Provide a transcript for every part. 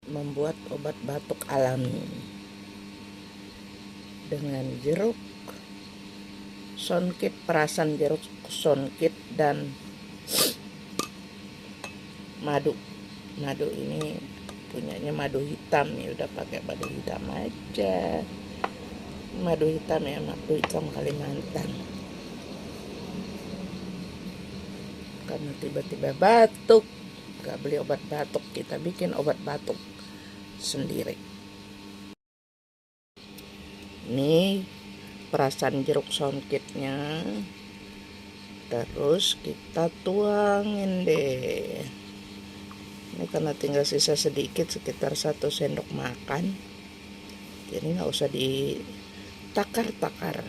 membuat obat batuk alami dengan jeruk sonkit, perasan jeruk sonkit dan madu. Madu ini punyanya madu hitam ya, udah pakai madu hitam aja. Madu hitam ya, madu hitam Kalimantan. Karena tiba-tiba batuk, gak beli obat batuk, kita bikin obat batuk sendiri. Ini perasan jeruk sonkitnya, terus kita tuangin deh. Ini karena tinggal sisa sedikit, sekitar 1 sendok makan, jadi nggak usah ditakar-takar,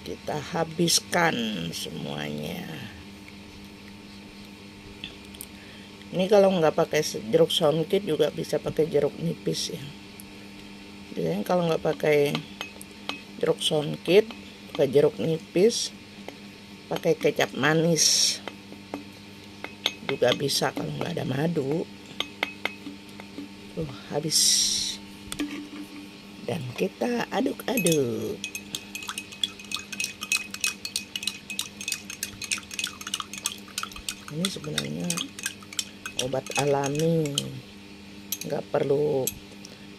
kita habiskan semuanya. Ini kalau nggak pakai jeruk sonkit juga bisa pakai jeruk nipis ya. Biasanya kalau nggak pakai jeruk sonkit, pakai jeruk nipis, pakai kecap manis juga bisa kalau nggak ada madu. Habis. Dan kita aduk-aduk. Ini sebenarnya obat alami, nggak perlu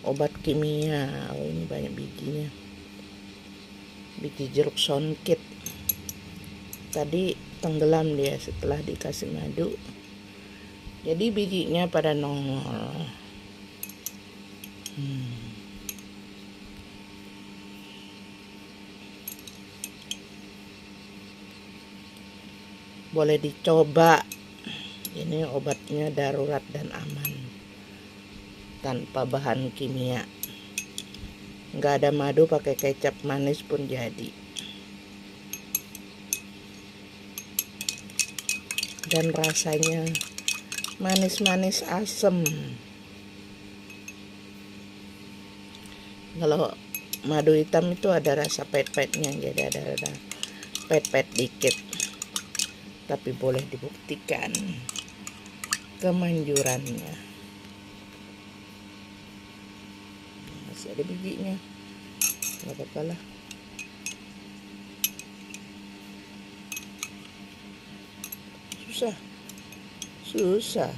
obat kimia. Ini banyak bijinya, biji jeruk sonkit. Tadi tenggelam dia setelah dikasih madu, jadi bijinya pada nongol. Boleh dicoba. Ini obatnya darurat dan aman, tanpa bahan kimia. Nggak ada madu, pakai kecap manis pun jadi. Dan rasanya manis-manis asem. Kalau madu hitam itu ada rasa pahit-pahitnya, jadi ada pahit-pahit dikit. Tapi boleh dibuktikan kemanjurannya. Masih ada bijinya, nggak apa-apa lah. Susah.